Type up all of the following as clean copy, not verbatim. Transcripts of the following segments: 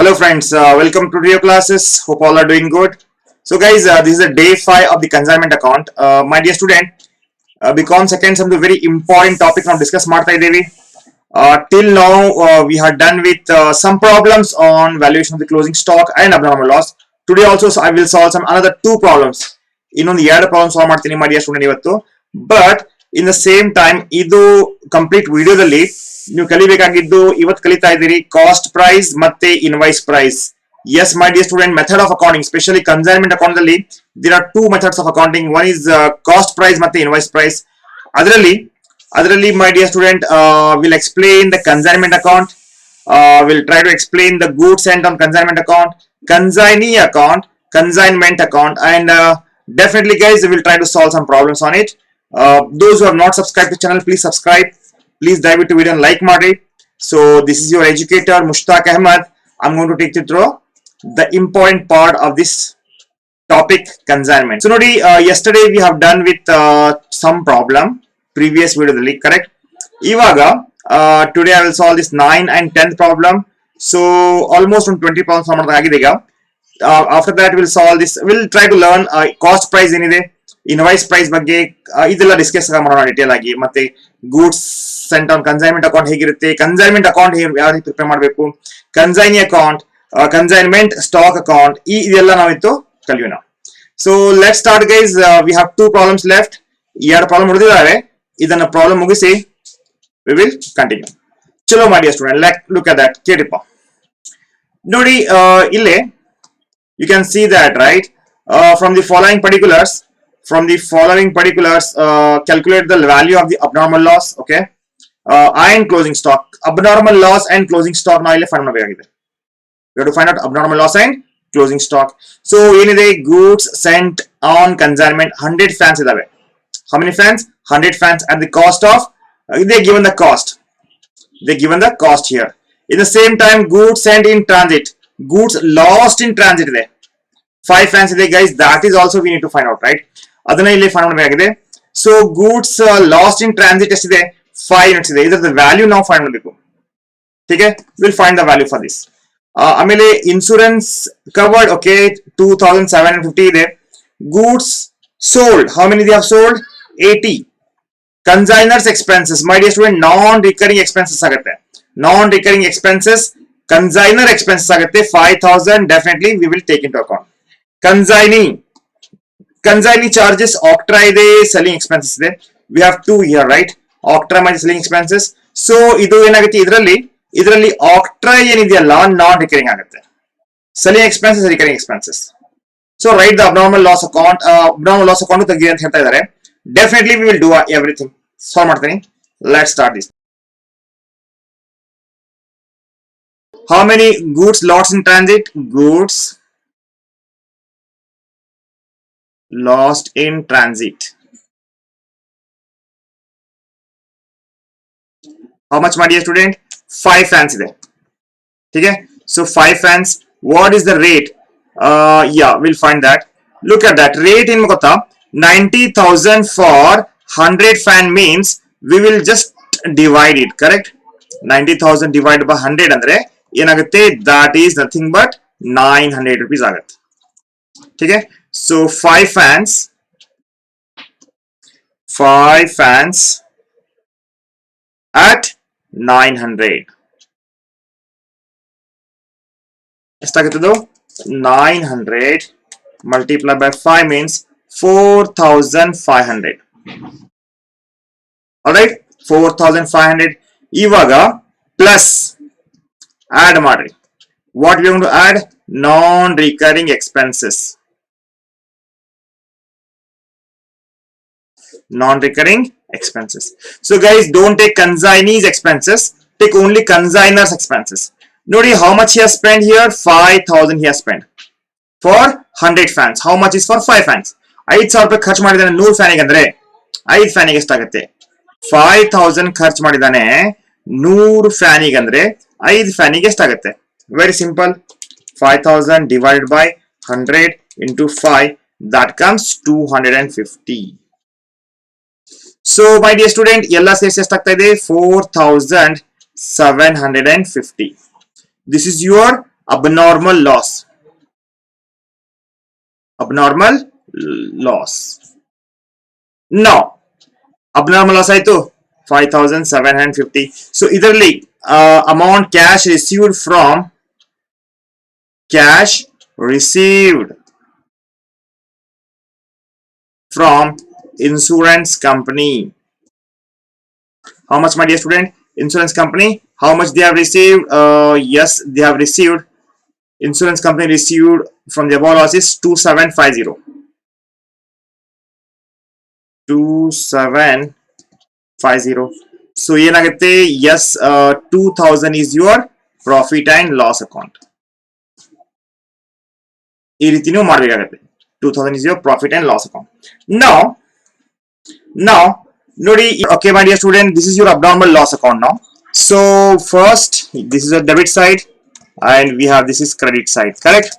Hello friends, welcome to your classes. Hope all are doing good. So guys, this is the day 5 of the consignment account. My dear student, become second some very important topic now discuss ಮಾಡ್ತಾ ಇದ್ದೀವಿ. Till now we have done with some problems on valuation of the closing stock and abnormal loss. Today also I will solve some another two problems. ಇನ್ನೊಂದು ಎರಡು problem solve ಮಾಡ್ತೀನಿ my dear student ಇವತ್ತು. But in the same time ಇದು complete ವಿಡಿಯೋದಲ್ಲಿ ನೀವು ಕಲಿಬೇಕಾಗಿದ್ದು ಇವತ್ತು ಕಲಿತಾ ಇದ್ದೀರಿ ಕಾಸ್ಟ್ ಪ್ರೈಸ್ ಮತ್ತೆ invoice price. Yes my dear student, method of accounting, especially consignment account ಅಲ್ಲಿ there are two methods of accounting. One is cost price ಮತ್ತೆ invoice price. ಅದರಲ್ಲಿ my dear student will explain the consignment account, will try to explain the goods sent on consignment account, consignee account, consignment account, and definitely guys we will try to solve some problems on it. Those who have not subscribed to the channel, please subscribe. Please ದಯವಿಟ್ಟು video like ಮಾಡಿ. So this is your educator Mushtaq Ahmad. I'm going to take you through the important part of this topic, consignment. So ನೋಡಿ, yesterday we have done with some problem previous video ದಲ್ಲಿ, correct? ಇವಾಗ today I will solve this 9 and 10th problem. So almost on 20 problems solve ಆಗಿದೆ ಈಗ. After that we'll solve this, we'll try to learn cost price ಏನಿದೆ, invoice price ಬಗ್ಗೆ ಇದೆಲ್ಲ discuss ಮಾಡೋಣ detail ಆಗಿ. ಮತ್ತೆ goods sent on consignment account ಹೇಗಿರುತ್ತೆ, consignment account ಯಾವ ರೀತಿ ಪ್ರಿಪೇರ್ ಮಾಡಬೇಕು, consignee account, consignment stock account, ಇದೆಲ್ಲ ನಾವಿತ್ತು ಕಲಿಯೋಣ. So let start guys. We have two problems left. ಎರಡು ಪ್ರಾಬ್ಲಮ್ ಉಳಿದಿದ್ದಾವೆ. ಇದನ್ನ ಪ್ರಾಬ್ಲಮ್ ಮುಗಿಸಿ ವಿ ವಿಲ್ ಕಂಟಿನ್ಯೂ. ಚಲೋ ಮಾಡಿ student, let look at that. ಕೇಳಿಪ್ಪ ನೋಡಿ, ಇಲ್ಲೇ you can see that, right? From the following particulars, calculate the value of the abnormal loss, okay, and closing stock. Abnormal loss and closing stock now ile find ಮಾಡಬೇಕಾಗಿದೆ. We have to find out abnormal loss and closing stock. So ಏನಿದೆ, goods sent on consignment 100 fans ಇದಾವೆ. How many fans? 100 fans at the cost of, they given the cost here. In the same time, goods sent in transit, goods lost in transit ಇದೆ 5 fans ಇದೆ guys. That is also we need to find out, right? ಅದನ್ನ ಇಲ್ಲಿ find ಮಾಡಬೇಕಾಗಿದೆ. So goods lost in transit ಎಷ್ಟಿದೆ, 5 units ಇದೆ. ಇದರ value ನಾವು find ಮಾಡಬೇಕು. ठीक है, will find the value for this. ಆಮೇಲೆ ಇನ್ಶೂರೆನ್ಸ್ ಕವರ್ಡ್, ಓಕೆ, 2750 ಇದೆ. Goods sold, how many they have sold, 80. Consignors expenses, my dear student, non recurring expenses ಆಗುತ್ತೆ. Non recurring expenses consignor expenses ಆಗುತ್ತೆ 5000. Definitely we will take into account. Consignee charges, Octra ಇದೆ, selling expenses ಇದೆ. We have two here, right? Octra ಮತ್ತು selling expenses. So ಇದು ಏನಾಗುತ್ತೆ, ಇದರಲ್ಲಿ Octra ಏನಿದೆಯಲ್ಲ ನಾನ್ recurring ಆಗುತ್ತೆ, selling expenses recurring expenses. So write the abnormal loss account. Abnormal loss account ತೆಗಿ ಅಂತ ಹೇಳ್ತಾ ಇದ್ದಾರೆ. Definitely we will do everything. Solve ಮಾಡ್ತೀನಿ. Let's start this. How many goods lost in transit? Goods lost in transit. How much, my dear student? 5 fans ಇದೆ. ठीक है? So 5 fans. What is the rate? Yeah, we'll find that. Look at that. Rate in ಗೊತ್ತಾ, 90,000 for 100 fan means we will just divide it, correct? 90,000 divided by 100 ಅಂದ್ರೆ ಏನಾಗುತ್ತೆ, that is nothing but 900 rupees ಆಗುತ್ತೆ. ठीक है? So 5 fans at 900. ಎಷ್ಟಾಗುತ್ತದು, 900 multiplied by 5 means 4500. alright, 4500. ಇವಾಗ plus add ಮಾಡ್ರಿ. what we are going to add, non recurring expenses. Non-recurring expenses. So guys, don't take consignee's expenses, take only consigner's expenses. Nodi, how much he has spent here? 5000 he has spent for 100 fans. How much is for 5 fans? 5000 ರೂಪಾಯಿ ಖರ್ಚು ಮಾಡಿದಾನೆ 100 ಫ್ಯಾನಿಗೆ ಅಂದ್ರೆ 5 ಫ್ಯಾನಿಗೆ ಎಷ್ಟಾಗುತ್ತೆ, 5000 ಖರ್ಚು ಮಾಡಿದಾನೆ 100 ಫ್ಯಾನಿಗೆ ಅಂದ್ರೆ 5 ಫ್ಯಾನಿಗೆ ಎಷ್ಟಾಗುತ್ತೆ. Very simple, 5000 divided by 100 into 5, that comes 250. So my dear student, ಎಲ್ಲ ಸೇರಿಸಿ ಎಷ್ಟಾಗ್ತಾ ಇದೆ, 4750. This is your abnormal loss. Abnormal loss. Now, abnormal loss आए तो 5,750. So इधरली amount cash received from insurance company. How much, my dear student? Insurance company, how much they have received? Yes, they have received. Insurance company received from the above loss is 2750. 2750. So yes, 2000 is your profit and loss account. 2000 is your profit and loss account. Now Nodi, okay, my dear student, this is your abnormal loss account now. So first, this is a debit side, and we have this is credit side, correct?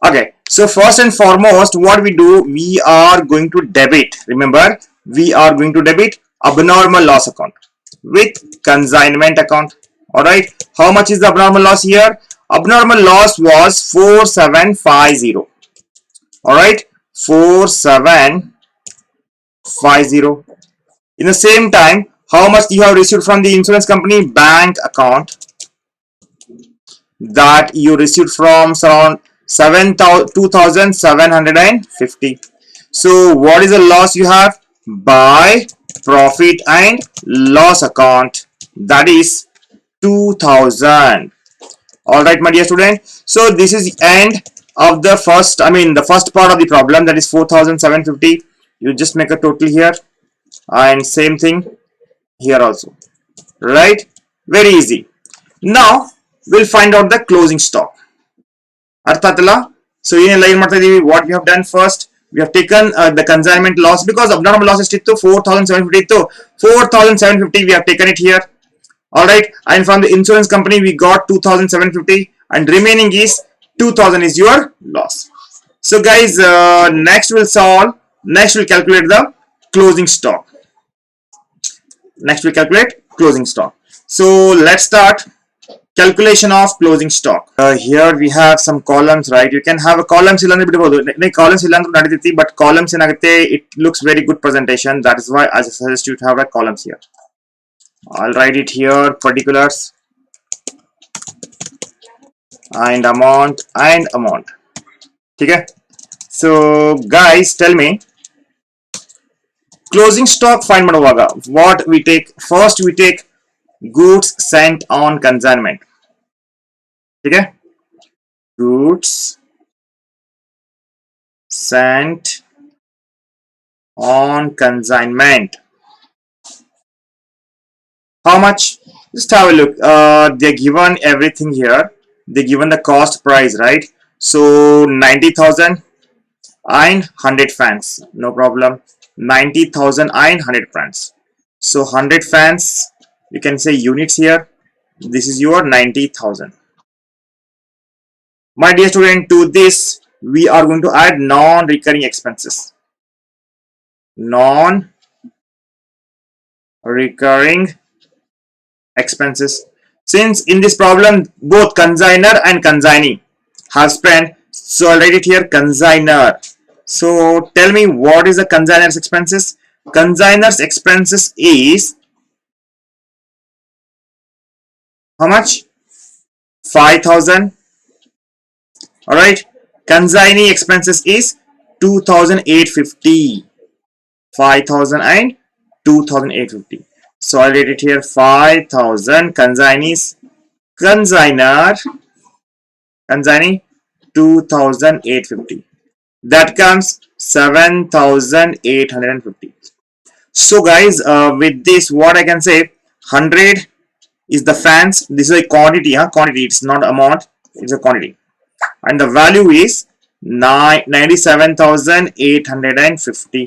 Okay, so first and foremost, what we do, we are going to debit. Remember, we are going to debit abnormal loss account with consignment account. All right, how much is the abnormal loss here? Abnormal loss was 4750. All right, 4750. In the same time, how much you have received from the insurance company? Bank account that you received from around 2,750. So what is the loss you have? By profit and loss account, that is 2,000. All right, my dear student. So this is the end of the first, the first part of the problem, that is 4,750. You just make a total here, and same thing here also, right? Very easy. Now we'll find out the closing stock. Arthatala. So what we have done first, we have taken the consignment loss, because abnormal loss is 4,750. 4,750 we have taken it here. All right, and from the insurance company we got 2,750, and remaining is 2,000 is your loss. So guys, next we'll calculate the closing stock. So let's start calculation of closing stock. Here we have some columns, right? You can have a columns but columns it looks very good presentation. That is why I suggest you to have a columns here. I'll write it here, particulars and amount. Okay. So guys, tell me, closing stock find ಮಾಡುವಾಗ what we take? First we take goods sent on consignment. Okay, goods sent on consignment. How much? Just have a look. They're given everything here. They're given the cost price, right? So 90,000 and 100 fans, no problem. 90,000 and 100 fans. So 100 fans, you can say units here. This is your 90,000. My dear student, to this we are going to add non-recurring expenses. Non-recurring expenses. Since in this problem both consigner and consignee have spent, so I'll write it here, consigner. So tell me, what is the consigner's expenses? Consigner's expenses is how much? 5,000. All right. Consignee expenses is 2,850. 5,000 and 2,850. So I'll write it here, 5,000 consignee 2,850. That comes 7,850. So guys, with this, what I can say, 100 is the fans. This is a quantity, quantity. It's not amount. It's a quantity, and the value is 97,850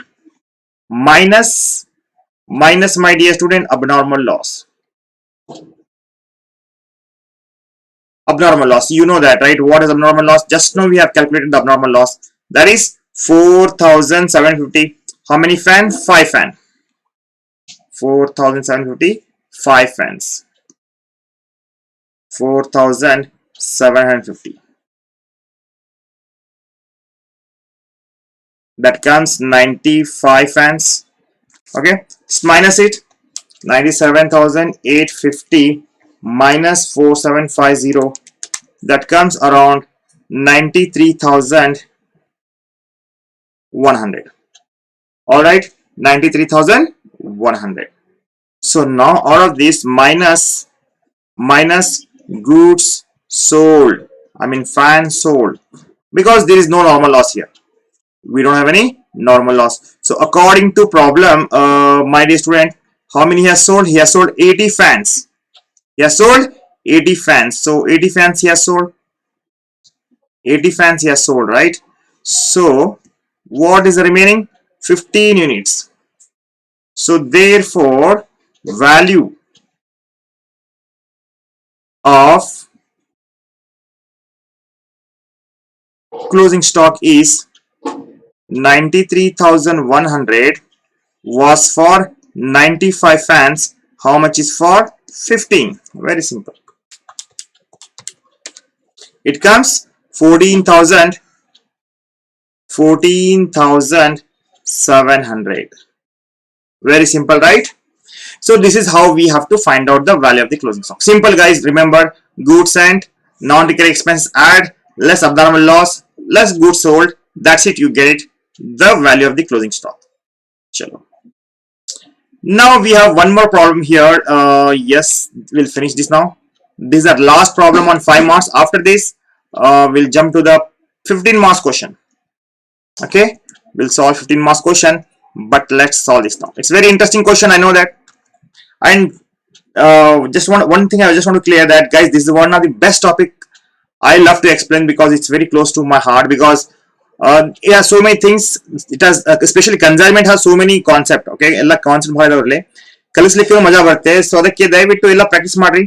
minus my dear student abnormal loss. Abnormal loss, you know that, right? What is abnormal loss? Just now we have calculated the abnormal loss. That is 4,750. How many fans? 5 fans. 4,750, 5 fans. 4,750 750. That comes 95 fans. Okay, just minus it. 97,850 minus 4750. That comes around 93,100. All right, 93,100. So now out of this minus goods sold, I mean fans sold, because there is no normal loss here. We don't have any normal loss. So according to problem, my dear student, how many he has sold? He has sold 80 fans. He has sold 80 fans. So 80 fans he has sold. 80 fans he has sold, right? So what is the remaining? 15 units. So therefore, value of closing stock is 93,100 was for 95 fans. How much is for 15? Very simple. It comes 14,700. Very simple, right? So this is how we have to find out the value of the closing stock. Simple, guys. Remember, goods and non-recurring expenses add less abnormal loss, less goods sold. That's it. You get it. The value of the closing stock. Chalo. Now we have one more problem here. Yes, we'll finish this now. This is our last problem on 5 marks. After this, we'll jump to the 15 marks question. Okay, we'll solve 15 marks question, but let's solve this now. It's very interesting question, I know that. And just one thing I just want to clear that, guys, this is one of the best topic I love to explain because it's very close to my heart, because yeah, so many things it has, especially consignment has so many concept. Okay, ಎಲ್ಲ concept ಭಾಳ ಕಲಿಸ್ಲಿಕ್ಕೆ ಮಜಾ ಬರುತ್ತೆ. So ಅದಕ್ಕೆ ದಯವಿಟ್ಟು ಎಲ್ಲ practice ಮಾಡ್ರಿ.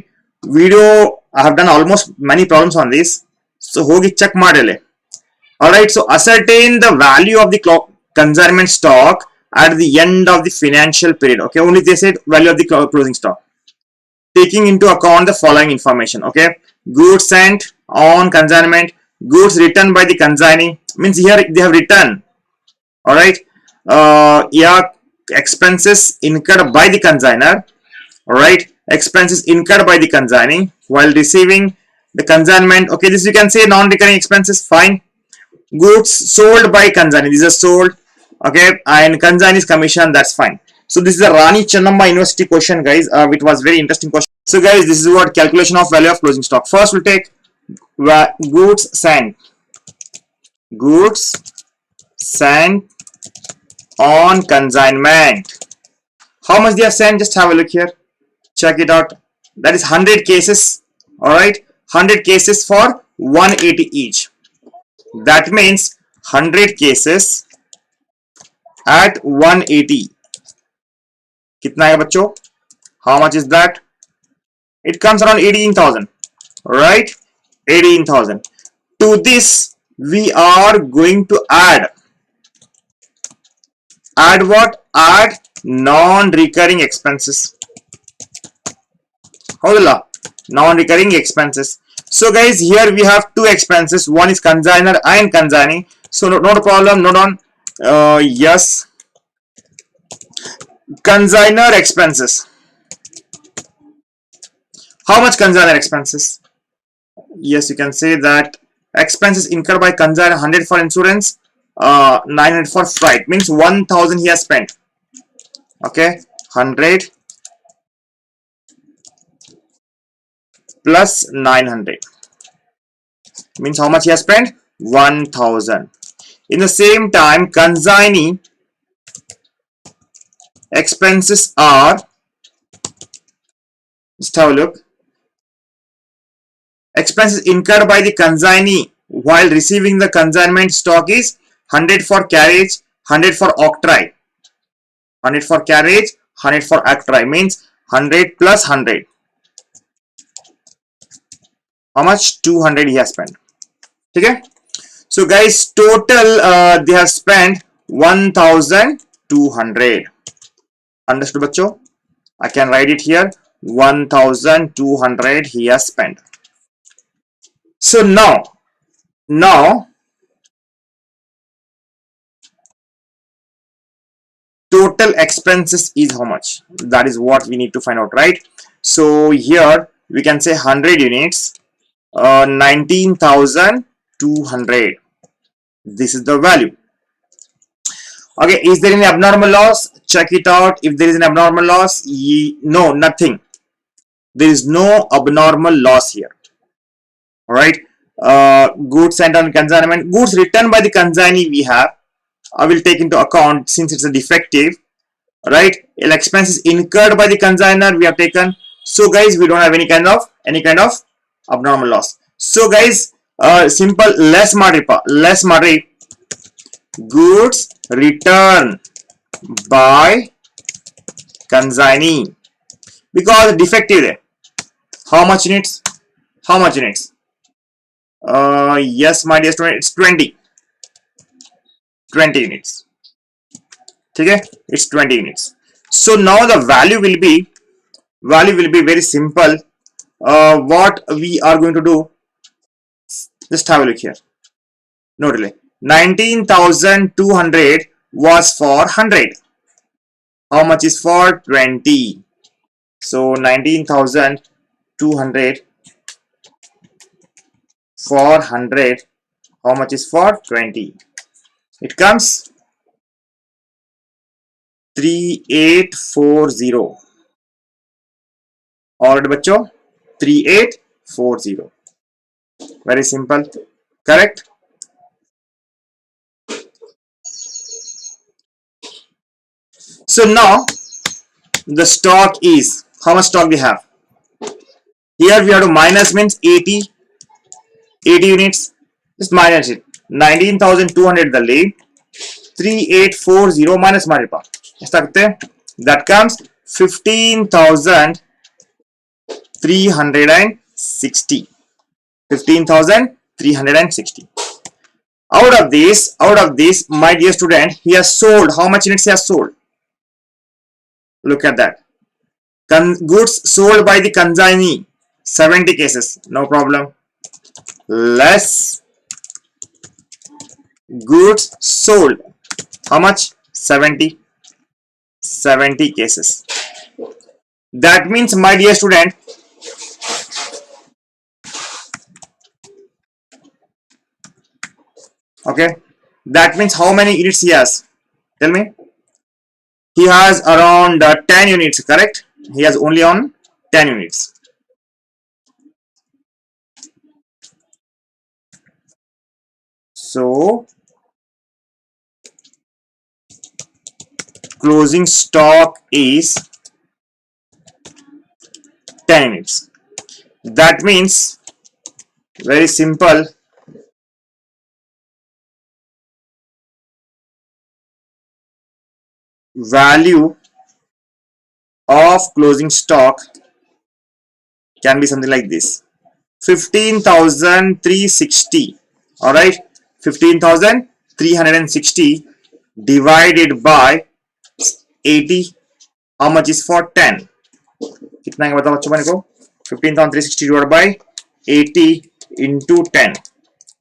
Video I have done almost many problems on this, so ಹೋಗಿ check ಮಾಡಿರಲಿ. Alright, so ascertain the value of the consignment stock at the end of the financial period. Okay, only they said value of the closing stock, taking into account the following information. Okay, goods sent on consignment, goods returned by the consignee, means here they have returned. All right, yeah, expenses incurred by the consignor. All right, expenses incurred by the consignee while receiving the consignment. Okay, this you can say non-recurring expenses. Fine. Goods sold by consignee, these are sold. Okay, and consignee's commission, that's fine. So this is a Rani Chennamma University question, guys. It was very interesting question. So guys, this is what calculation of value of closing stock. First we'll take goods sent on consignment. How much they have sent? Just have a look here, check it out. That is 100 cases. All right, 100 cases for 180 each. That means 100 cases at 180. Kitna hai bachcho? How much is that? It comes around 18,000. Right? 18,000. To this, we are going to add what? Add non-recurring expenses. Hodala, non-recurring expenses. So guys, here we have two expenses. One is consignor and consignee. So not a problem. Note on. Yes. Consignor expenses. How much consignor expenses? Yes, you can say that expenses incurred by consignor, 100 for insurance, 900 for freight. Means 1,000 he has spent. Okay, 100 plus 900 means how much he has spent? 1,000. In the same time, consignee expenses are, just have a look, expenses incurred by the consignee while receiving the consignment stock is 100 for carriage, 100 for octroi. 100 for carriage, 100 for octroi, means 100 plus 100. How much? 200 he has spent. Okay, so guys, total they have spent 1,200. Understood bachcho? I can write it here, 1,200 he has spent. So now total expenses is how much? That is what we need to find out, right? So here we can say 100 units, 19,200. This is the value. Okay, is there any abnormal loss? Check it out. If there is an abnormal loss, no, nothing. There is no abnormal loss here. All right. Goods sent on consignment, goods returned by the consignee we have, I will take into account since it's a defective, right? Expenses incurred by the consigner we have taken. So guys, we don't have any kind of abnormal loss. So guys, simple less mari goods returned by consignee, because defective there. How much units? Yes, my dear student, it's 20 units. Okay, it's 20 units. So now the value will be very simple. What we are going to do, just have a look here. No, really, 19,200 was for 100. How much is for 20? So 19,200 for 100, how much is for 20? It comes 3840. Alright बच्चों, 3840. Very simple, correct? So now the stock is, how much stock we have? Here we have to minus, means 80 units. Just minus it. 19,200 the 3840 minus हमारे पास that comes 15,360. 15,360. Out of this, my dear student, he has sold. How much units he has sold? Look at that. Goods sold by the consignee, 70 cases. No problem. Less goods sold. How much? 70 cases. That means, my dear student, okay, that means how many units he has? Tell me. He has around 10 units, correct? He has only on 10 units. So closing stock is 10 units. That means, very simple, value of closing stock can be something like this: 15,360. All right, 15,360 divided by 80. How much is for 10? कितना है बताओ बच्चों मेरे को? 15,360 divided by 80 into 10.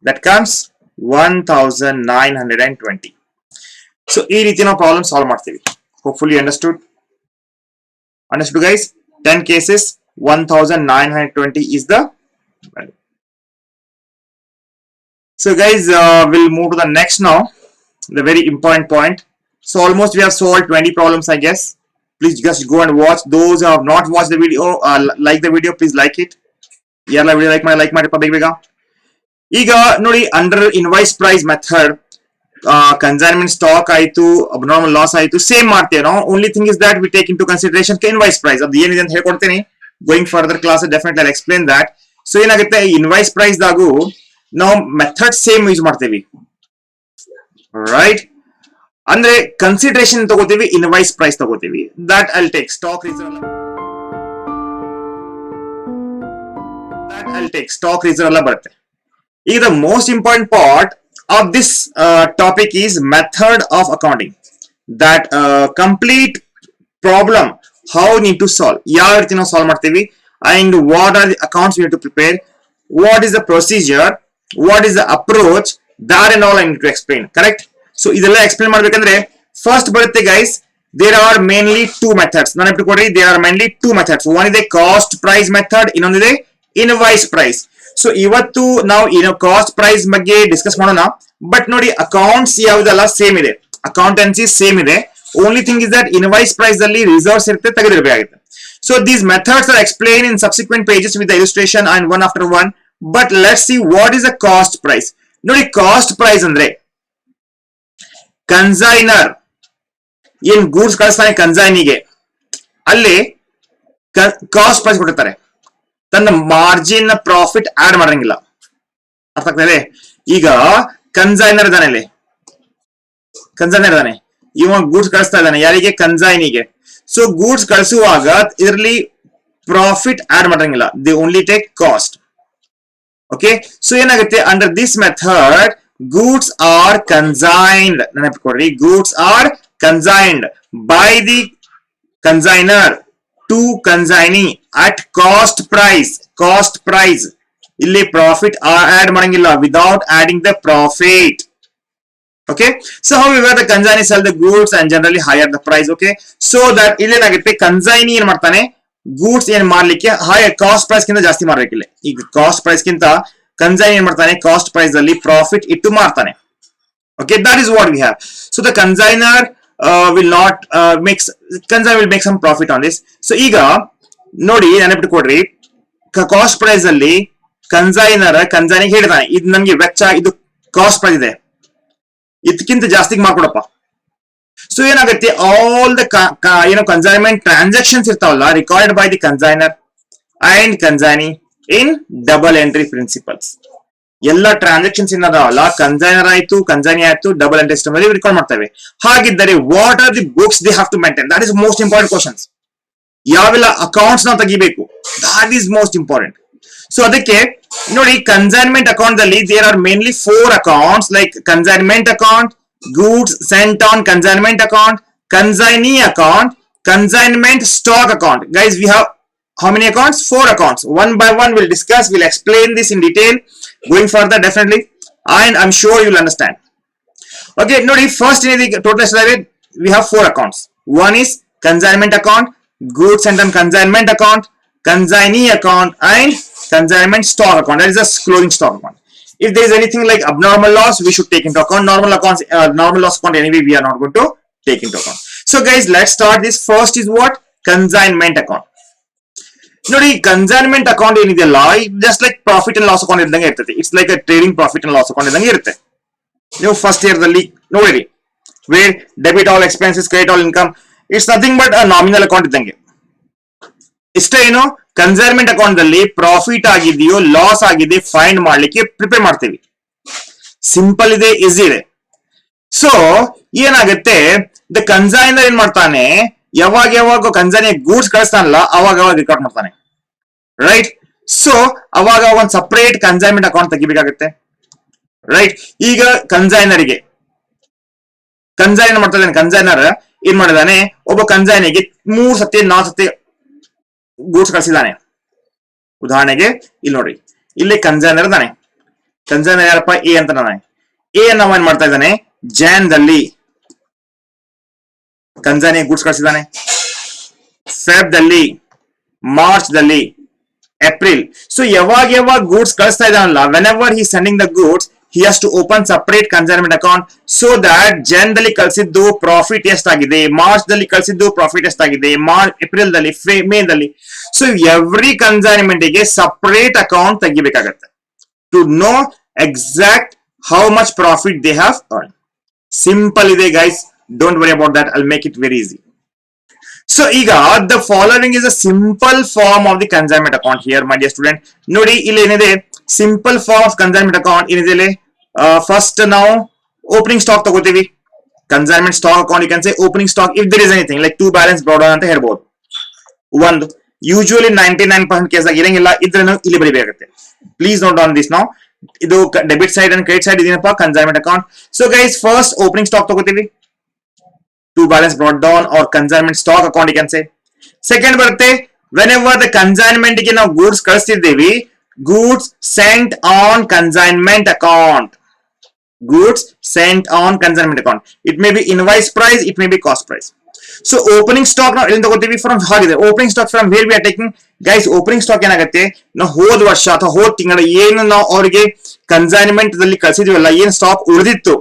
That comes 1,920. So ಈ ರೀತಿ ನಾವು problem solve ಮಾಡ್ತೀವಿ. Hopefully understood guys. 10 cases, 1,920 is the value. So guys, we'll move to the next now, the very important point. So almost we have solved 20 problems, I guess. Please just go and watch. Those who have not watched the video, like the video, please like it. Yeah, video like my ಬೇಗ ಬೇಗ. ಈಗ ನೋಡಿ, under invoice price method consignment stock ಆಯ್ತು, abnormal loss ಆಯ್ತು, same ಮಾಡ್ತೇವೆ ನಾವು. Only thing is that we take into consideration invoice price. ಅದು ಏನಿದೆ ಅಂತ ಹೇಳ್ಕೊಡ್ತೀನಿ. Going further class definitely I explain that. So ಏನಾಗುತ್ತೆ, ಇನ್ವಾಯ್ಸ್ ಪ್ರೈಸ್ ದಾಗು ನಾವು ಮೆಥಡ್ ಸೇಮ್ ಯೂಸ್ ಮಾಡ್ತೇವಿ, ರೈಟ್? ಅಂದ್ರೆ ಕನ್ಸಿಡರೇಷನ್ ತಗೋತೀವಿ, ಇನ್ವಾಯ್ಸ್ ಪ್ರೈಸ್ ತಗೋತೀವಿ. That I take stock reason ಎಲ್ಲ ಬರುತ್ತೆ. ಈಗ the most important part of this topic is method of accounting. That complete problem how we need to solve, ಯಾವ ರೀತಿ ನಾವು ಸಾಲ್ವ್ ಮಾಡ್ತೀವಿ, and what are the accounts we need to prepare, what is the procedure, what is the approach, that and all I need to explain. Correct? So ಇದೆಲ್ಲ explain ಮಾಡಬೇಕಂದ್ರೆ first ಬರುತ್ತೆ guys, there are mainly two methods. ನಾನು ಇಟ್ಕೊಡ್ರಿ, there are mainly two methods. One is the cost price method, ಇನ್ನೊಂದಿದೆ invoice price. So ಇವತ್ತು ನಾವು cost price ಬಗ್ಗೆ discuss ಮಾಡೋಣ. But ನೋಡಿ, ಅಕೌಂಟ್ಸ್ ಯಾವುದೆಲ್ಲ ಸೇಮ್ ಇದೆ, ಅಕೌಂಟೆನ್ಸಿ ಸೇಮ್ ಇದೆ. Only thing is that invoice price ಅಲ್ಲಿ ರಿಸರ್ವ್ಸ್ ಇರುತ್ತೆ, ತೆಗೆದಿರಬೇಕಾಗುತ್ತೆ. So these methods are explain in subsequent pages with illustration and one after one. But let's see what is a cost price. ನೋಡಿ, cost price ಅಂದ್ರೆ consignor ಏನ್ goods ಕಳಿಸ್ತಾನೆ ಕನ್ಸೈನಿಗೆ, ಅಲ್ಲಿ cost price ಕೊಟ್ಟಿರ್ತಾರೆ, ತನ್ನ ಮಾರ್ಜಿನ್ ಪ್ರಾಫಿಟ್ ಆಡ್ ಮಾಡಂಗಿಲ್ಲ. ಅರ್ಥ ಆಗ್ತದೆ? ಈಗ ಕನ್ಸೈನರ್ ಇದಾನೆ, ಇವ ಗೂಡ್ಸ್ ಕಳಿಸ್ತಾ ಇದ್ದಾನೆ ಯಾರಿಗೆ? ಕನ್ಸೈನಿಗೆ. ಸೊ ಗೂಡ್ಸ್ ಕಳಿಸುವಾಗ ಇದರಲ್ಲಿ ಪ್ರಾಫಿಟ್ ಆಡ್ ಮಾಡಂಗಿಲ್ಲ, they only take cost. Okay, so ಏನಾಗುತ್ತೆ, under this method goods are consigned. ನೆನಪಿಟ್ಕೊಡ್ರಿ, goods are consigned by the consignor to consignee at cost price. ಇಲ್ಲಿ ಪ್ರಾಫಿಟ್ ಆಡ್ ಮಾಡಂಗಿಲ್ಲ, without adding the profit. Okay, so however the consignee sell the goods and generally higher the price. Okay, so that ಇಲ್ಲೇನಾಗುತ್ತೆ, consignee ಏನ್ ಮಾಡ್ತಾನೆ, goods ಏನ್ ಮಾಡ್ಲಿಕ್ಕೆ higher cost price ಗಿಂತ ಜಾಸ್ತಿ ಮಾಡ್ಬೇಕಿಲ್ಲ. ಈಗ cost price ಗಿಂತ consignee ಏನ್ ಮಾಡ್ತಾನೆ, ಕಾಸ್ಟ್ ಪ್ರೈಸ್ ಅಲ್ಲಿ ಪ್ರಾಫಿಟ್ ಇಟ್ಟು ಮಾಡ್ತಾನೆ. Okay, that is what we have. So the consigner will not consignor will make some profit on this. So ಈಗ ನೋಡಿ, ನೆನಪಿಟ್ಕೊಡ್ರಿ, ಕಾಸ್ಟ್ ಪ್ರೈಸ್ ಅಲ್ಲಿ ಕನ್ಸೈನಿ ಹೇಳಿದಾನೆ, ಇದು ನಮ್ಗೆ ವೆಚ್ಚ, ಇದು ಕಾಸ್ಟ್ ಪ್ರೈಸ್ ಇದೆ, ಇದಕ್ಕಿಂತ ಜಾಸ್ತಿ ಮಾಡ್ಕೊಡಪ್ಪ. ಸೊ ಏನಾಗುತ್ತೆ, ಆಲ್ ದ ಕನ್ಸೈನ್ಮೆಂಟ್ ಟ್ರಾನ್ಸಾಕ್ಷನ್ಸ್ ಇರ್ತಾವಲ್ಲ, recorded by the consignor and consignee in double entry principles. ಎಲ್ಲ ಟ್ರಾನ್ಸಾಕ್ಷನ್ಸ್ ಏನದಾವಲ್ಲ, ಕನ್ಸೈನರ್ ಆಯ್ತು ಕನ್ಸೈನಿ ಆಯ್ತು, ಡಬಲ್ ಎಂಟ್ರಿ ಸಿಸ್ಟಮ್ ಅಲ್ಲಿ ರೆಕಾರ್ಡ್ ಮಾಡ್ತೇವೆ. ಹಾಗಿದ್ದರೆ what are the books they have to maintain? That is most important questions. ಯಾವೆಲ್ಲ accounts ನಾವು ತೆಗಿಬೇಕು, that is most important. So ಅದಕ್ಕೆ ನೋಡಿ, ಕನ್ಸೈನ್ಮೆಂಟ್ ಅಕೌಂಟ್ ಅಲ್ಲಿ there are mainly 4 accounts, like consignment account, goods sent on consignment account, consignee account, consignment stock account. Guys, we have how many accounts? 4 accounts. One by one we'll discuss, we'll explain this in detail going further definitely, and I'm sure you'll understand. Okay, ನೋಡಿ, first in the total slide we have 4 accounts. One is consignment account, goods sent on consignment account, consignee account, and consignment stock account. That is a closing stock account. If there is anything like abnormal loss, we should take into account. Normal accounts, normal loss account anyway we are not going to take into account. So guys, let's start this. First is what? Consignment account. ನೋಡಿ, consignment account ಏನಿದೆಯಲ್ಲ, just like profit and loss account ಇದ್ದಂಗೆ ಇರ್ತದೆ. It's like trading profit and loss account ಇದ್ದಂಗೆ ಇರುತ್ತೆ. ನೀವು first year ದಲ್ಲಿ ನೋಡಿರಿ, where debit all expenses, credit all income, it's nothing but nominal account ಇದ್ದಂಗೆ. ಇಷ್ಟೇ ಏನು, ಕನ್ಸೈನ್ಮೆಂಟ್ ಅಕೌಂಟ್ ದಲ್ಲಿ ಪ್ರಾಫಿಟ್ ಆಗಿದೆಯೋ ಲಾಸ್ ಆಗಿದೆ ಫೈಂಡ್ ಮಾಡ್ಲಿಕ್ಕೆ ಪ್ರಿಪೇರ್ ಮಾಡ್ತೀವಿ. ಸಿಂಪಲ್ ಇದೆ, ಈಸಿ ಇದೆ. ಸೊ ಏನಾಗುತ್ತೆ, ದ ಕನ್ಸೈನರ್ ಏನ್ ಮಾಡ್ತಾನೆ, ಯಾವಾಗ ಕನ್ಸೈನಿ ಗೂಡ್ಸ್ ಕಳಿಸ್ತಾನಲ್ಲ, ಅವಾಗ ರೆಕಾರ್ಡ್ ಮಾಡ್ತಾನೆ, ರೈಟ್? ಸೊ ಅವಾಗ ಒಂದು ಸಪರೇಟ್ ಕನ್ಸೈನ್ಮೆಂಟ್ ಅಕೌಂಟ್ ತೆಗಿಬೇಕಾಗುತ್ತೆ, ರೈಟ್? ಈಗ ಕನ್ಸೈನರ್ ಮಾಡ್ತಾ ಇದ್ದಾನೆ, ಕನ್ಸೈನರ್ ಏನ್ ಮಾಡಿದಾನೆ, ಒಬ್ಬ ಕನ್ಸೈನಿಗೆ 3 ಸತಿ 4 ಸತಿ ಗೂಡ್ಸ್ ಕಳಿಸಿದಾನೆ. ಉದಾಹರಣೆಗೆ ಇಲ್ಲಿ ನೋಡ್ರಿ, ಇಲ್ಲಿ ಕನ್ಸೈನರ್ ಇದ್ದಾನೆ, ಕನ್ಸೈನರ್ ಯಾರಪ್ಪ? ಎ ಅಂತ ನಾನು. ಎ ನಾವು ಏನ್ ಮಾಡ್ತಾ ಇದ್ದಾನೆ, ಜಾನ್ದಲ್ಲಿ ಕನ್ಸೈನಿ ಗೂಡ್ಸ್ ಕಳಿಸಿದಾನೆ, ಫೆಬ್ ದಲ್ಲಿ, ಮಾರ್ಚ್ ದಲ್ಲಿ, ಏಪ್ರಿಲ್. ಸೊ ಯಾವಾಗ ಗೂಡ್ಸ್ ಕಳಿಸ್ತಾ ಇದ್ದಾನಲ್ಲ, when ever he sending the goods, he has to open separate consignment account so that ಜನದಲ್ಲಿ ಕಳಿಸಿದ್ದು ಪ್ರಾಫಿಟ್ ಎಷ್ಟಾಗಿದೆ, ಮಾರ್ಚ್ ದಲ್ಲಿ ಕಳಿಸಿದ್ದು ಪ್ರಾಫಿಟ್ ಎಷ್ಟಾಗಿದೆ, ಏಪ್ರಿಲ್ ದಲ್ಲಿ, ಮೇ ದಲ್ಲಿ. ಸೊ ಎವ್ರಿ ಕನ್ಸೈನ್ಮೆಂಟ್ ಗೆ ಸಪರೇಟ್ ಅಕೌಂಟ್ ತೆಗಿಬೇಕಾಗತ್ತೆ to know exact how much profit they have earn. Simple ಇದೆ guys, don't worry about that, I'll make it very easy. So ಈಗ the following is a simple form of the consignment account here my dear student. ನೋಡಿ, ಇಲ್ಲಿ ಏನಿದೆ, simple form of consignment account ಏನಿದೆ ಇಲ್ಲಿ. First ನಾವು opening stock ತಗೋತೀವಿ, consignment stock account. You can say opening stock if there is anything like 2 balance brought ಅಂತ ಹೇಳ್ಬೋದು. ಒಂದು ಯೂಶುವಲಿ 99% ಕೇಸ್ ಆಗಿ ಇರಂಗಿಲ್ಲ, ಇದ್ರೂ ಇಲ್ಲಿ ಬರೀಬೇಕಾಗುತ್ತೆ. ಪ್ಲೀಸ್ ನೋಟ್ ಆನ್ ದಿಸ್ ನಾವು. ಇದು debit side and credit side ಇದೇನಪ್ಪ, consignment account. So guys, first opening stock ತಗೋತೀವಿ, 2 balance brought down or consignment stock account you can say. Second ಬರುತ್ತೆ, whenever the consignment ಗೆ ನಾವು goods ಕಳಿಸ್ತಿದ್ದೀವಿ, goods sent on consignment account. Goods sent on consignment account. It may be invoice price, it may be cost price. So opening stock ನಾವು ಎಲ್ಲಿಂದ ತಗೋತೀವಿ? From ಹಾಗಿದೆ opening stock from where we are taking guys. Opening stock ಏನಾಗುತ್ತೆ, ನಾವು ಹೋದ ವರ್ಷ ಅಥವಾ ಹೋದ ತಿಂಗಳ ಏನು ನಾವು ಅವರಿಗೆ ಕನ್ಸೈನ್ಮೆಂಟ್ ದಲ್ಲಿ ಕಳಿಸಿದ್ವಲ್ಲ, ಏನ್ ಸ್ಟಾಕ್ ಉಳಿದಿತ್ತು,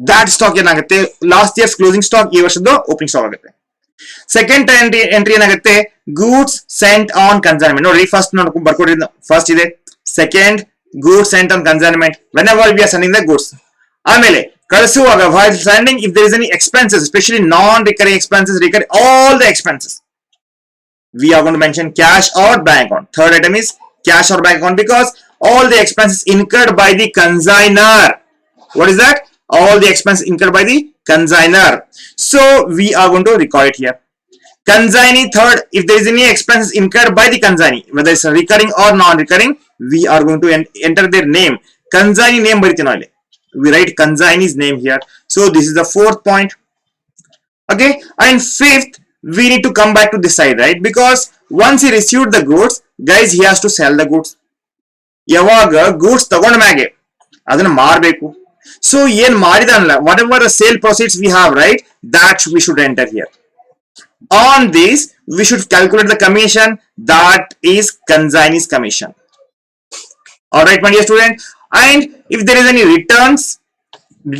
ದಾಟ್ ಸ್ಟಾಕ್ ಏನಾಗುತ್ತೆ ಲಾಸ್ಟ್ ಇಯರ್ಸ್ ಕ್ಲೋಸಿಂಗ್ ಸ್ಟಾಕ್, ಈ ವರ್ಷದ ಓಪನಿಂಗ್ ಸ್ಟಾಕ್ ಆಗುತ್ತೆ. ಸೆಕೆಂಡ್ ಎಂಟ್ರಿ ಏನಾಗುತ್ತೆ, ಗೂಡ್ಸ್ ಸೆಂಟ್ ಆನ್ ಕನ್ಸೈನ್ಮೆಂಟ್. ನೋಡಿ ಫಸ್ಟ್ ನೋಡ್ಕೊಂಡು ಬರ್ಕೊಡಿ, ಫಸ್ಟ್ ಇದೆ second goods sent on consignment whenever we are sending the goods. ಆಮೇಲೆ ಕಳಿಸುವಾಗ while sending, if there is any expenses, especially non-recurring expenses, recurring all the expenses, we are going to mention cash or bank account. Third item is cash or bank account because all the expenses incurred by the consignor. What is that? All the expenses incurred by the consignor. So we are going to record it here. Consignee, third, if there is any expenses incurred by the consignee, whether it's recurring or non-recurring, we are going to enter their name. Consignee name baritinale. We write consignee's name here. So this is the fourth point. Okay, and fifth, we need to come back to this side, right? Because once he received the goods, guys, he has to sell the goods. Yavaga goods tagonda ಮ್ಯಾಗೆ ಅದನ್ನ ಮಾರಬೇಕು. So ಏನ್ ಮಾಡಿದಾನಲ್ಲ, whatever the sale proceeds we have, right, that we should enter here. On this, we should calculate the commission, that is consignee's commission. Alright, my dear student. And if there is any returns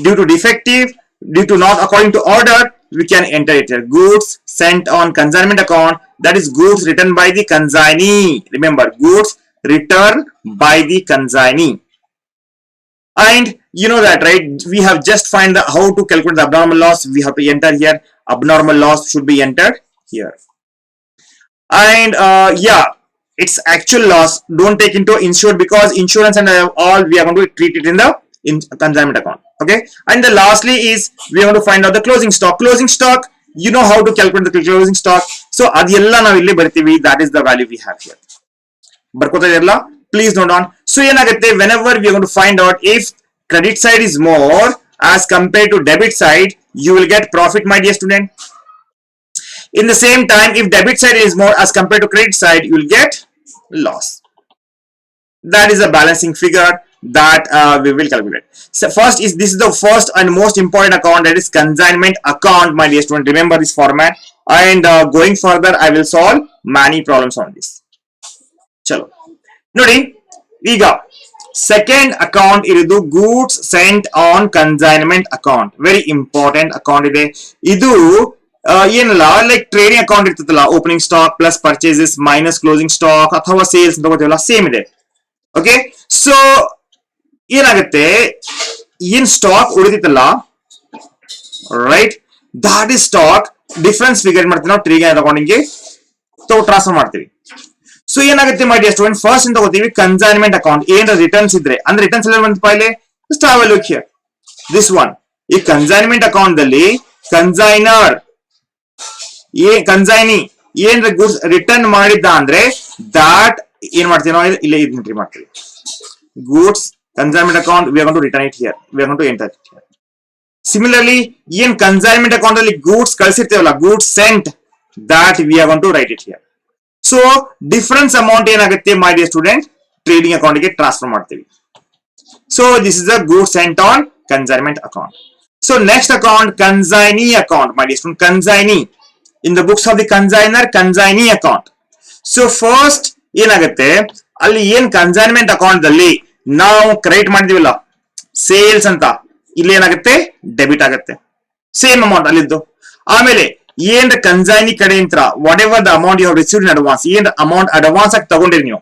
due to defective, due to not according to order, we can enter it here. Goods sent on consignment account, that is goods returned by the consignee. Remember, goods returned by the consignee. And you know that, right? We have just find the how to calculate the abnormal loss. We have to enter here. Abnormal loss should be entered here. And yeah, it's actual loss. Don't take into insured because insurance and all we are going to treat it in the consignment account. Okay. And the lastly is we are going to find out the closing stock. Closing stock, you know how to calculate the closing stock. So adella ನಾವು ಇಲ್ಲಿ ಬರ್ತೀವಿ. That is the value we have here. ಬರ್ಕೋತಾ ಇದೆಲ್ಲ, please note down. So ಏನಾಗುತ್ತೆ, whenever we are going to find out if credit side is more as compared to debit side, you will get profit, my dear student. In the same time, if debit side is more as compared to credit side, you will get loss. That is a balancing figure that we will calculate. So first is this is the first and most important account, that is consignment account, my dear student. Remember this format, and going further I will solve many problems on this. Chalo ನೋಡಿ, ಈಗ second account ಇರೋದು goods sent on consignment account. Very important account ಇದೆ ಇದು. ಏನಲ್ಲ, like trading account ಇರ್ತದಲ್ಲ, opening stock plus purchases minus closing stock ಅಥವಾ sales ತಗೋತೀವಲ್ಲ, same ಇದೆ. ಓಕೆ, ಸೊ ಏನಾಗುತ್ತೆ, ಏನ್ ಸ್ಟಾಕ್ ಉಳಿದಿತ್ತಲ್ಲ, right, that is stock difference figure ಮಾಡ್ತೀವಿ ನಾವು ಟ್ರೇಡಿಂಗ್ ಅಕೌಂಟಿಂಗ್ಗೆ ಟ್ರಾನ್ಸ್ಫರ್ ಮಾಡ್ತೀವಿ. ಸೊ ಏನಾಗುತ್ತೆ ಮೈ ಡಿಯರ್ ಸ್ಟೂಡೆಂಟ್, ಫಸ್ಟ್ ಅಂತ ತಗೋತೀವಿ ಕನ್ಸೈನ್ಮೆಂಟ್ ಅಕೌಂಟ್. ಏನಾರ ರಿಟರ್ನ್ಸ್ ಇದ್ರೆ, ಅಂದ್ರೆ ರಿಟರ್ನ್ಸ್ ಎಲ್ಲ ಬಂತ ಪೈಲೆ ಸ್ಟಾವ್ ಲುಕ್ ಹಿಯರ್ ದಿಸ್ ಒನ್. ಈ ಕನ್ಸೈನ್ಮೆಂಟ್ ಅಕೌಂಟ್ ದಲ್ಲಿ ಕನ್ಸೈನರ್ ಕನ್ಸೈನಿ ಏನ್ ಗುಡ್ಸ್ ರಿಟರ್ನ್ ಮಾಡಿದ್ದ ಅಂದ್ರೆ ದಾಟ್ ಏನ್ ಮಾಡ್ತೀವಿ ನಾವು ಇಲ್ಲೇ ಎಂಟ್ರಿ ಮಾಡ್ತೀವಿ. Goods consignment account, we are going to return it here, we are going to enter it here. Similarly ಏನ್ ಕನ್ಸೈನ್ಮೆಂಟ್ ಅಕೌಂಟ್ ಅಲ್ಲಿ ಗೂಡ್ಸ್ ಕಳಿಸಿರ್ತೀವಲ್ಲ, goods sent, that we are going to write it here. So difference amount ಏನಾಗುತ್ತೆ my dear student, trading account ಗೆ transfer ಮಾಡ್ತೀವಿ. So this is the goods sent on consignment account. So next account consignee account, my dear student. Consignee in the books of the consignor, consignee account. So first ಏನಾಗುತ್ತೆ, ಅಲ್ಲಿ ಏನ್ consignment account ದಲ್ಲಿ ನಾವು credit ಮಾಡಿದೀವಲ್ಲ sales ಅಂತ, ಇಲ್ಲಿ ಏನಾಗುತ್ತೆ debit ಆಗುತ್ತೆ, same amount ಅಲ್ಲಿದ್ದು. ಆಮೇಲೆ ಏನ್ ಕನ್ಸೈನಿ ಕಡೆಯಿಂದ whatever the amount you have received in advance, ಏನ್ ಅಮೌಂಟ್ ಅಡ್ವಾನ್ಸ್ ಆಗಿ ತಗೊಂಡಿರಿ ನೀವು,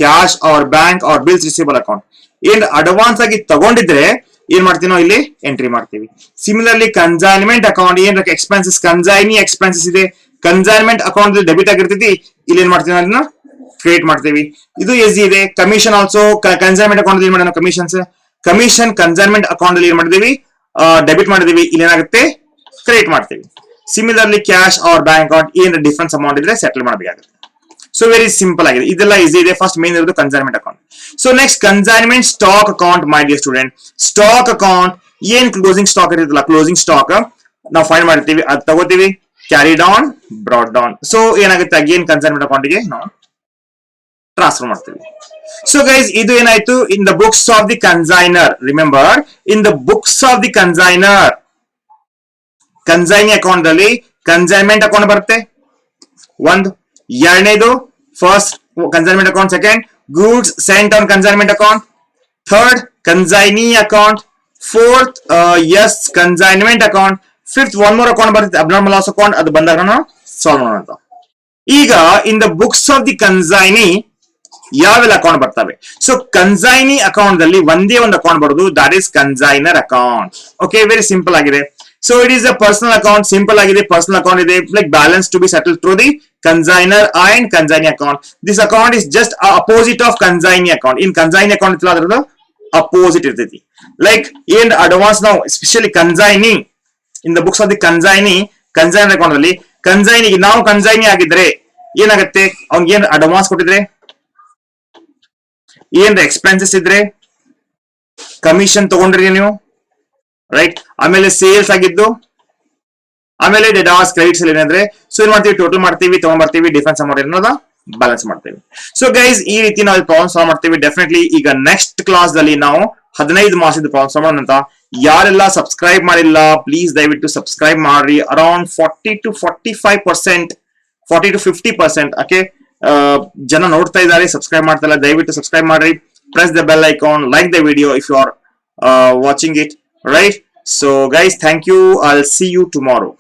cash or bank or bills receivable account, ಏನ್ ಅಡ್ವಾನ್ಸ್ ಆಗಿ ತಗೊಂಡಿದ್ರೆ ಏನ್ ಮಾಡ್ತೀವಿ ನಾವು ಇಲ್ಲಿ ಎಂಟ್ರಿ ಮಾಡ್ತೀವಿ. ಸಿಮಿಲರ್ಲಿ ಕನ್ಸೈನ್ಮೆಂಟ್ ಅಕೌಂಟ್ ಏನ್ ಎಕ್ಸ್ಪೆನ್ಸಸ್, ಕನ್ಸೈನಿ ಎಕ್ಸ್ಪೆನ್ಸಸ್ ಇದೆ, ಕನ್ಸೈನ್ಮೆಂಟ್ ಅಕೌಂಟ್ ಡೆಬಿಟ್ ಆಗಿರ್ತೈತಿ, ಇಲ್ಲಿ ಏನ್ ಮಾಡ್ತೀವಿ ಅದನ್ನ ಕ್ರಿಯೇಟ್ ಮಾಡ್ತೀವಿ. ಇದು ಈಸಿ ಇದೆ. ಕಮಿಷನ್ ಆಲ್ಸೋ ಕನ್ಸೈನ್ಮೆಂಟ್ ಅಕೌಂಟ್ ಏನ್ ಮಾಡೋಣ, ಕಮಿಷನ್ಸ್, ಕಮಿಷನ್ ಕನ್ಸೈನ್ಮೆಂಟ್ ಅಕೌಂಟ್ ಅಲ್ಲಿ ಏನ್ ಮಾಡಿದೀವಿ ಡೆಬಿಟ್ ಮಾಡಿದೀವಿ, ಇಲ್ಲಿ ಏನಾಗುತ್ತೆ ಕ್ರಿಯೇಟ್ ಮಾಡ್ತೀವಿ. Similarly cash or bank account ಏನ್ ಡಿಫರೆನ್ಸ್ ಅಮೌಂಟ್ ಇದ್ರೆ ಸೆಟಲ್ ಮಾಡಬೇಕಾಗುತ್ತೆ. ಸೊ ವೆರಿ ಸಿಂಪಲ್ ಆಗಿದೆ, ಇದೆಲ್ಲ ಈಸಿ ಇದೆ. ಫಸ್ಟ್ ಮೇನ್ ಇರೋದು consignment account. So next consignment stock account, ಮೈ ಡಿಯರ್ ಸ್ಟೂಡೆಂಟ್. ಸ್ಟಾಕ್ ಅಕೌಂಟ್ ಏನ್ ಕ್ಲೋಸಿಂಗ್ ಸ್ಟಾಕ್ ಇರುತ್ತಲ್ಲ, ಕ್ಲೋಸಿಂಗ್ ಸ್ಟಾಕ್ ನಾವು ಫೈಂಡ್ ಮಾಡ್ತೀವಿ, ಅದು ತಗೋತೀವಿ, carry down brought down. So ಏನಾಗುತ್ತೆ ಅಗೇನ್ ಕನ್ಸೈನ್ಮೆಂಟ್ ಅಕೌಂಟ್ ಗೆ ನಾವು ಟ್ರಾನ್ಸ್ಫರ್ ಮಾಡ್ತೀವಿ. ಸೊ ಗೈಸ್ ಇದು ಏನಾಯ್ತು, ಇನ್ the books of the consignor. Remember, in the books of the consignor, consignee account ಅಲ್ಲಿ ಕನ್ಸೈನ್ಮೆಂಟ್ ಅಕೌಂಟ್ ಬರುತ್ತೆ ಒಂದು. ಎರಡನೇದು first consignment account, second goods sent on consignment account, third consignee account, fourth is consignment account, fifth one more account ಬರುತ್ತೆ abnormal loss account. ಅದು ಬಂದಾಗ ನಾವು solve ಮಾಡೋಣ ಅಂತ. ಈಗ in the books of the consignee ಯಾವೆಲ್ಲ ಅಕೌಂಟ್ ಬರ್ತವೆ? So consignee account ದಲ್ಲಿ ಒಂದೇ ಒಂದು ಅಕೌಂಟ್ ಬರೋದು, that is consignor account. Okay, very simple ಆಗಿದೆ. So it is a personal account, simple ಆಗಿದೆ. ಪರ್ಸನಲ್ ಅಕೌಂಟ್ ಇದೆ, like balance to be settle through the consignor and consignee account. This account is just opposite of consignee account. In consignee account ಇತ್ತಲ್ಲ, ಅದ್ರದ್ದು opposite ಇರ್ತೈತಿ. Like ಏನ್ advance ನಾವು especially consignee, in the books of the consignee, consignor account ಅಲ್ಲಿ ಕನ್ಸೈನಿಗೆ ನಾವು consignee ಆಗಿದ್ರೆ ಏನಾಗುತ್ತೆ, ಅವ್ನಿಗೆ ಏನ್ ಅಡ್ವಾನ್ಸ್ ಕೊಟ್ಟಿದ್ರೆ, ಏನ್ ಎಕ್ಸ್ಪೆನ್ಸಸ್ ಇದ್ರೆ, ಕಮಿಷನ್ ತಗೊಂಡ್ರಿ ನೀವು, ರೈಟ್, ಆಮೇಲೆ ಸೇಲ್ಸ್ ಆಗಿದ್ದು, ಆಮೇಲೆ ಡೆಟಾಸ್ ಕ್ರೆಡಿಟ್ಸ್ ಏನಾದ್ರೆ, ಸೊ ಏನ್ ಮಾಡ್ತೀವಿ, ಟೋಟಲ್ ಮಾಡ್ತೀವಿ, ತಗೊಂಡ್ಬರ್ತೀವಿ, ಡಿಫೆನ್ಸ್ ಅಮೌಂಟ್ ಅನ್ನೋದ ಬ್ಯಾಲೆನ್ಸ್ ಮಾಡ್ತೀವಿ. ಸೊ ಗೈಸ್ ಈ ರೀತಿ ನಾವು ಪ್ರಾಬ್ಲಮ್ ಸಾಲ್ವ್ ಮಾಡ್ತೀವಿ. ಡೆಫಿನೆಟ್ಲಿ ಈಗ ನೆಕ್ಸ್ಟ್ ಕ್ಲಾಸ್ ದಲ್ಲಿ ನಾವು 15 ಮಾರ್ಕ್ಸ್ ಪ್ರಾಬ್ಲಮ್ ಸಾಲ್ವ್ ಮಾಡೋಣ ಅಂತ. ಯಾರೆಲ್ಲ ಸಬ್ಸ್ಕ್ರೈಬ್ ಮಾಡಿಲ್ಲ ಪ್ಲೀಸ್ ದಯವಿಟ್ಟು ಸಬ್ಸ್ಕ್ರೈಬ್ ಮಾಡ್ರಿ. ಅರೌಂಡ್ 40 to 45%, 40 to 50% ಓಕೆ ಜನ ನೋಡ್ತಾ ಇದ್ದಾರೆ, ಸಬ್ಸ್ಕ್ರೈಬ್ ಮಾಡ್ತಾ ಇಲ್ಲ. ದಯವಿಟ್ಟು ಸಬ್ಸ್ಕ್ರೈಬ್ ಮಾಡ್ರಿ. Press the bell icon, like the video if you are watching it, right. So guys, thank you. I'll see you tomorrow.